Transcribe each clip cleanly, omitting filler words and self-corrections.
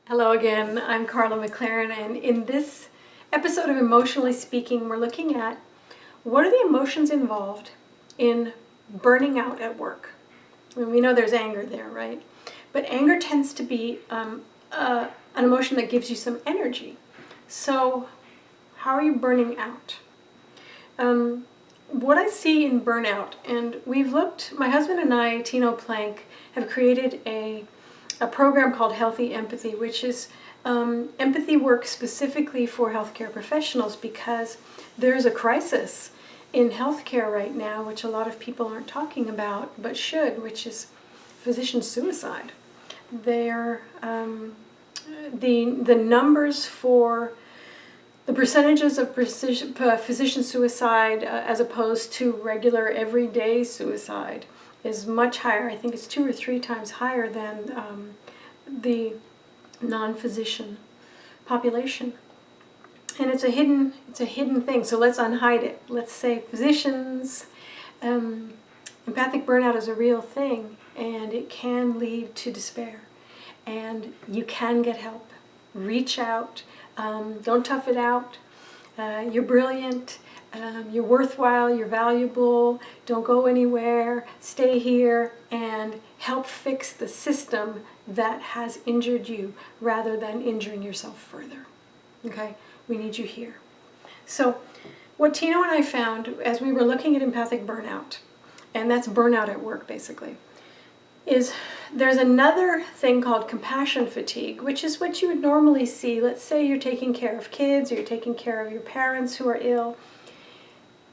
Hello again, I'm Carla McLaren, and in this episode of Emotionally Speaking, we're looking at what are the emotions involved in burning out at work. And we know there's anger there, right? But anger tends to be an emotion that gives you some energy. So how are you burning out? What I see in burnout, and my husband and I, Tino Plank, have created a program called Healthy Empathy, which is empathy work specifically for healthcare professionals because there's a crisis in healthcare right now, which a lot of people aren't talking about, but should, which is physician suicide. The numbers for the percentages of physician suicide as opposed to regular everyday suicide is much higher. I think it's 2 or 3 times higher than the non-physician population. And it's a hidden thing, so let's unhide it. Let's say physicians, empathic burnout is a real thing, and it can lead to despair. And you can get help. Reach out. Don't tough it out. You're brilliant. You're worthwhile. You're valuable. Don't go anywhere. Stay here and help fix the system that has injured you rather than injuring yourself further. Okay? We need you here. So what Tino and I found as we were looking at empathic burnout, and that's burnout at work basically, is there's another thing called compassion fatigue, which is what you would normally see. Let's say you're taking care of kids or you're taking care of your parents who are ill.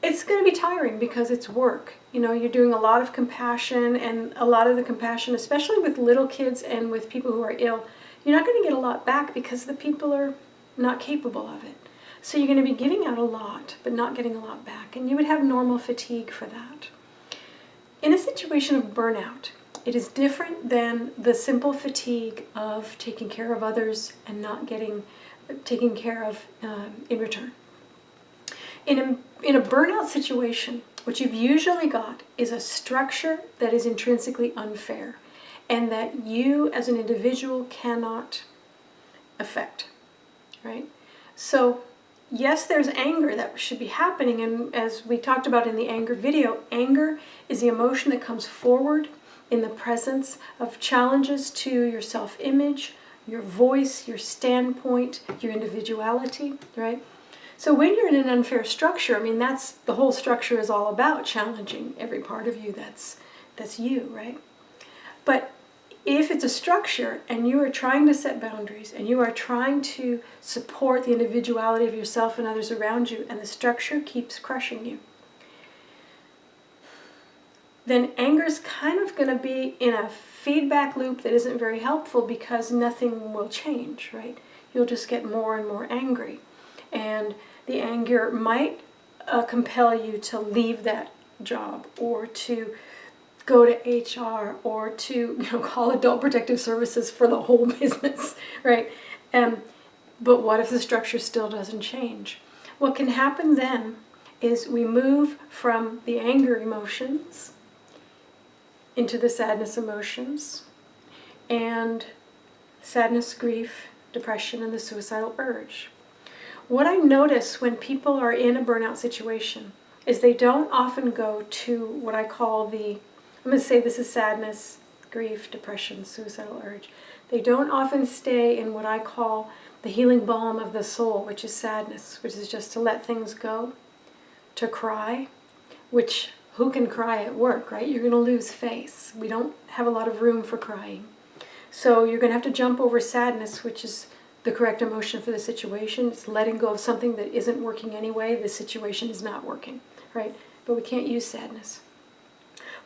It's going to be tiring because it's work. You know, you're doing a lot of compassion, and a lot of the compassion, especially with little kids and with people who are ill, you're not going to get a lot back because the people are not capable of it. So you're going to be giving out a lot, but not getting a lot back. And you would have normal fatigue for that. In a situation of burnout, it is different than the simple fatigue of taking care of others and not getting taken care of in return. In a burnout situation, what you've usually got is a structure that is intrinsically unfair and that you as an individual cannot affect, right? So yes, there's anger that should be happening, and as we talked about in the anger video, anger is the emotion that comes forward in the presence of challenges to your self-image, your voice, your standpoint, your individuality, right? So when you're in an unfair structure, I mean, that's the whole structure is all about challenging every part of you that's you, right? But if it's a structure and you are trying to set boundaries and you are trying to support the individuality of yourself and others around you, and the structure keeps crushing you, then anger's kind of going to be in a feedback loop that isn't very helpful because nothing will change, right? You'll just get more and more angry. And the anger might compel you to leave that job or to go to HR or to call Adult Protective Services for the whole business, right? But what if the structure still doesn't change? What can happen then is we move from the anger emotions into the sadness emotions, and sadness, grief, depression, and the suicidal urge. What I notice when people are in a burnout situation is they don't often go to what I call I'm going to say this is sadness, grief, depression, suicidal urge. They don't often stay in what I call the healing balm of the soul, which is sadness, which is just to let things go, to cry, which who can cry at work, right? You're going to lose face. We don't have a lot of room for crying. So you're going to have to jump over sadness, which is the correct emotion for the situation. It's letting go of something that isn't working anyway. The situation is not working, right? But we can't use sadness.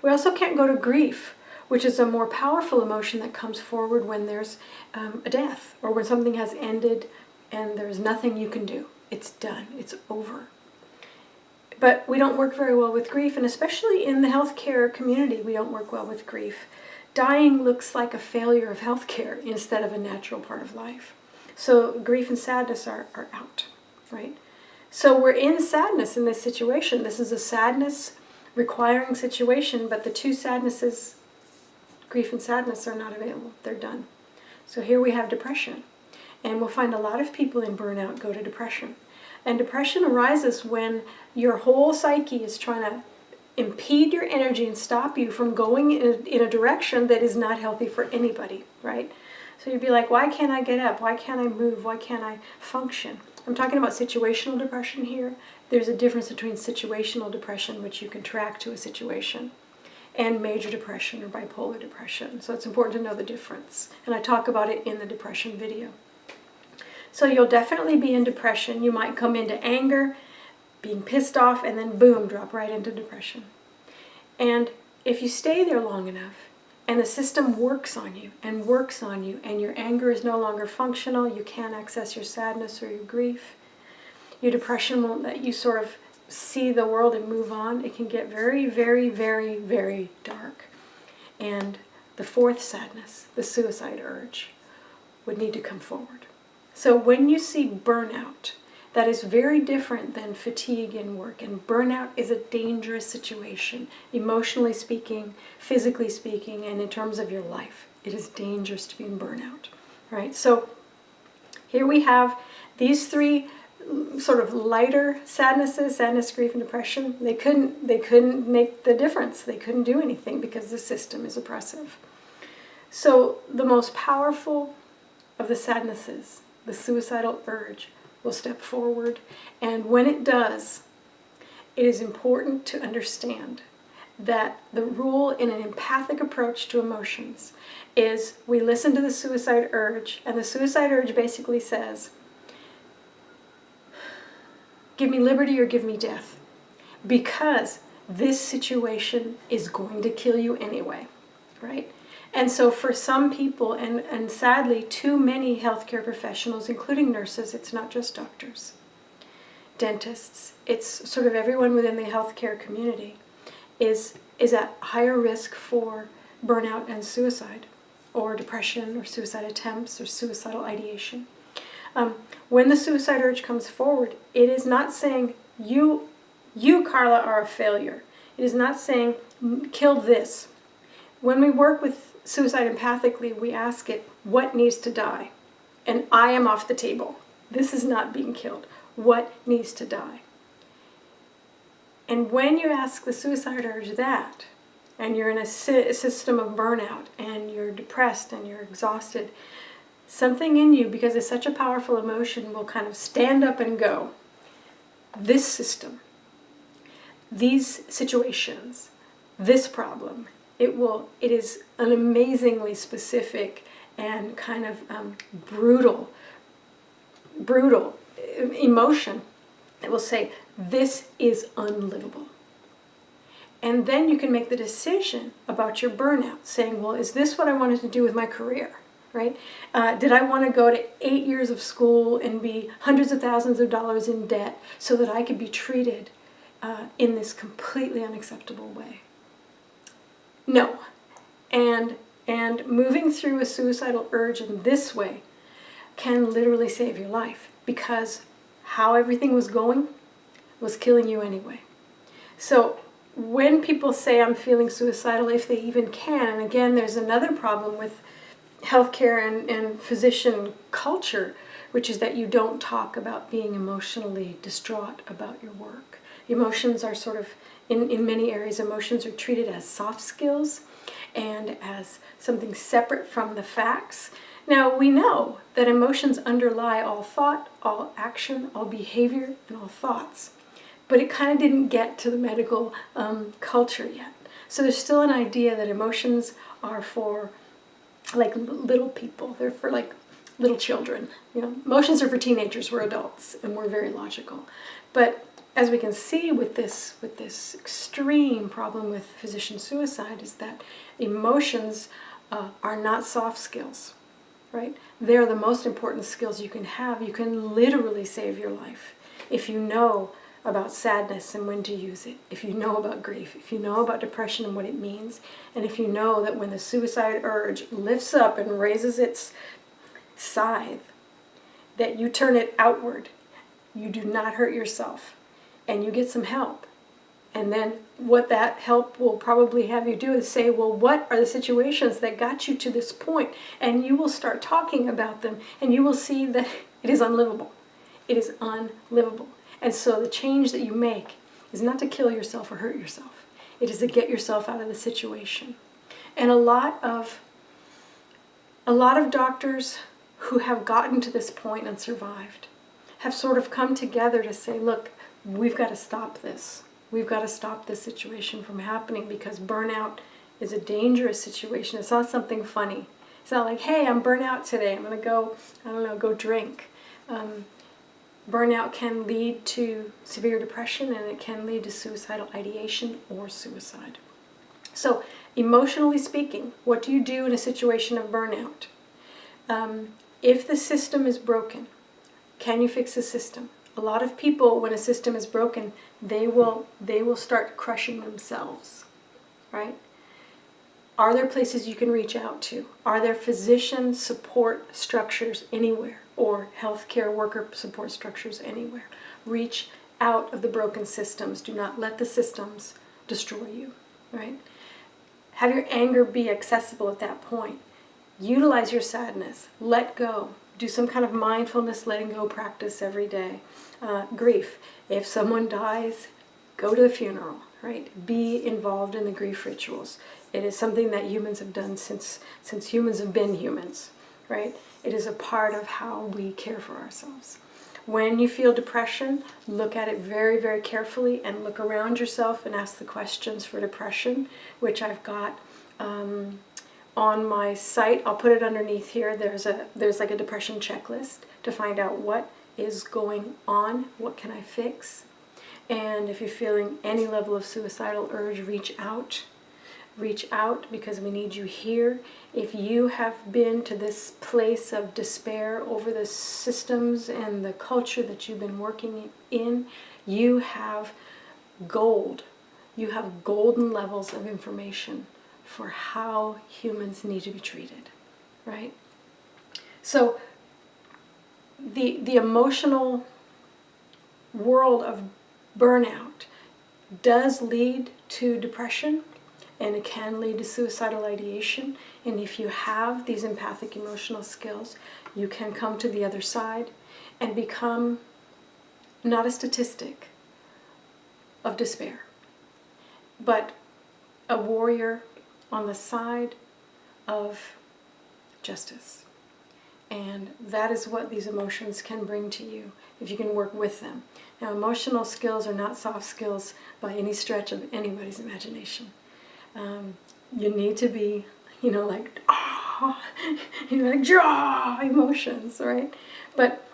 We also can't go to grief, which is a more powerful emotion that comes forward when there's a death or when something has ended and there's nothing you can do. It's done. It's over. But we don't work very well with grief, and especially in the healthcare community, we don't work well with grief. Dying looks like a failure of healthcare instead of a natural part of life. So grief and sadness are out, right? So we're in sadness in this situation. This is a sadness requiring situation, but the two sadnesses, grief and sadness, are not available. They're done. So here we have depression. And we'll find a lot of people in burnout go to depression. And depression arises when your whole psyche is trying to impede your energy and stop you from going in a direction that is not healthy for anybody, right? So you'd be like, why can't I get up? Why can't I move? Why can't I function? I'm talking about situational depression here. There's a difference between situational depression, which you can track to a situation, and major depression or bipolar depression. So it's important to know the difference. And I talk about it in the depression video. So you'll definitely be in depression. You might come into anger, being pissed off, and then boom, drop right into depression. And if you stay there long enough, and the system works on you, and your anger is no longer functional, you can't access your sadness or your grief, your depression won't let you sort of see the world and move on, it can get very, very, very, very dark. And the fourth sadness, the suicide urge, would need to come forward. So when you see burnout, that is very different than fatigue in work. And burnout is a dangerous situation, emotionally speaking, physically speaking, and in terms of your life. It is dangerous to be in burnout, right? So here we have these three sort of lighter sadnesses, sadness, grief, and depression. They couldn't make the difference. They couldn't do anything because the system is oppressive. So the most powerful of the sadnesses, the suicidal urge, will step forward. And when it does, it is important to understand that the rule in an empathic approach to emotions is we listen to the suicide urge, and the suicide urge basically says, give me liberty or give me death, because this situation is going to kill you anyway, right? And so for some people, and sadly too many healthcare professionals, including nurses, it's not just doctors, dentists, it's sort of everyone within the healthcare community is at higher risk for burnout and suicide, or depression, or suicide attempts, or suicidal ideation. When the suicide urge comes forward, it is not saying, you, Carla, are a failure. It is not saying, kill this. When we work with suicide empathically, we ask it, what needs to die? And I am off the table. This is not being killed. What needs to die? And when you ask the suicide urge that, and you're in a system of burnout, and you're depressed, and you're exhausted, something in you, because it's such a powerful emotion, will kind of stand up and go, this system, these situations, this problem, it is an amazingly specific and kind of brutal emotion that will say, this is unlivable. And then you can make the decision about your burnout, saying, well, is this what I wanted to do with my career, right? Did I want to go to 8 years of school and be hundreds of thousands of dollars in debt so that I could be treated in this completely unacceptable way? No. And moving through a suicidal urge in this way can literally save your life, because how everything was going was killing you anyway. So when people say I'm feeling suicidal, if they even can, and again, there's another problem with healthcare and physician culture, which is that you don't talk about being emotionally distraught about your work. Emotions are sort of, in many areas, emotions are treated as soft skills and as something separate from the facts. Now, we know that emotions underlie all thought, all action, all behavior, and all thoughts. But it kind of didn't get to the medical culture yet. So there's still an idea that emotions are for like little people. They're for like little children. You know, emotions are for teenagers. We're adults, and we're very logical. But as we can see with this extreme problem with physician suicide, is that emotions are not soft skills, right? They're the most important skills you can have. You can literally save your life if you know about sadness and when to use it, if you know about grief, if you know about depression and what it means, and if you know that when the suicide urge lifts up and raises its scythe, that you turn it outward, you do not hurt yourself, and you get some help, And then what that help will probably have you do is say, well, what are the situations that got you to this point? And you will start talking about them, and you will see that it is unlivable. It is unlivable. And so the change that you make is not to kill yourself or hurt yourself. It is to get yourself out of the situation. And a lot of doctors who have gotten to this point and survived have sort of come together to say, look, we've got to stop this. We've got to stop this situation from happening, because burnout is a dangerous situation. It's not something funny. It's not like, hey, I'm burnt out today. I'm going to go, go drink. Burnout can lead to severe depression, and it can lead to suicidal ideation or suicide. So, emotionally speaking, what do you do in a situation of burnout? If the system is broken, can you fix the system? A lot of people, when a system is broken, they will start crushing themselves, right? Are there places you can reach out to? Are there physician support structures anywhere, or healthcare worker support structures anywhere? Reach out of the broken systems. Do not let the systems destroy you, right? Have your anger be accessible at that point. Utilize your sadness. Let go. Do some kind of mindfulness, letting go practice every day. Grief. If someone dies, go to the funeral, right? Be involved in the grief rituals. It is something that humans have done since humans have been humans, right? It is a part of how we care for ourselves. When you feel depression, look at it very, very carefully and look around yourself and ask the questions for depression, which I've got on my site. I'll put it underneath here. There's like a depression checklist to find out what is going on, what can I fix. And if you're feeling any level of suicidal urge, reach out. Reach out, because we need you here. If you have been to this place of despair over the systems and the culture that you've been working in, you have gold. You have golden levels of information for how humans need to be treated, right? So the emotional world of burnout does lead to depression, and it can lead to suicidal ideation. And if you have these empathic emotional skills, you can come to the other side and become not a statistic of despair, but a warrior on the side of justice. And that is what these emotions can bring to you if you can work with them. Now, emotional skills are not soft skills by any stretch of anybody's imagination. You need to be, like draw emotions, right? But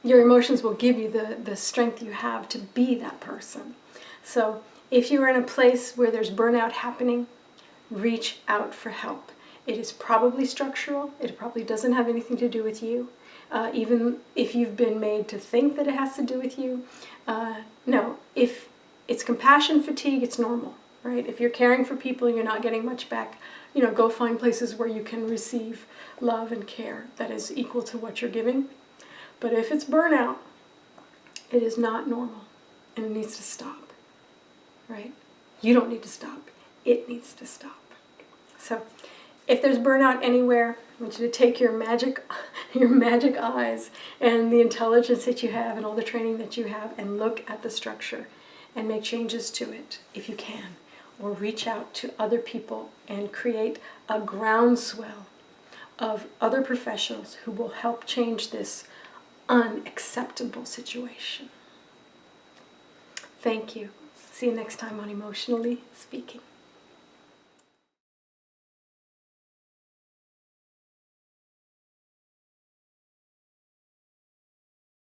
your emotions will give you the strength you have to be that person. So if you're in a place where there's burnout happening, reach out for help. It is probably structural. It probably doesn't have anything to do with you. Even if you've been made to think that it has to do with you. No, if it's compassion fatigue, it's normal, right? If you're caring for people and you're not getting much back, go find places where you can receive love and care that is equal to what you're giving. But if it's burnout, it is not normal, and it needs to stop, right? You don't need to stop. It needs to stop. So if there's burnout anywhere, I want you to take your magic eyes and the intelligence that you have and all the training that you have and look at the structure and make changes to it if you can, or reach out to other people and create a groundswell of other professionals who will help change this unacceptable situation. Thank you. See you next time on Emotionally Speaking.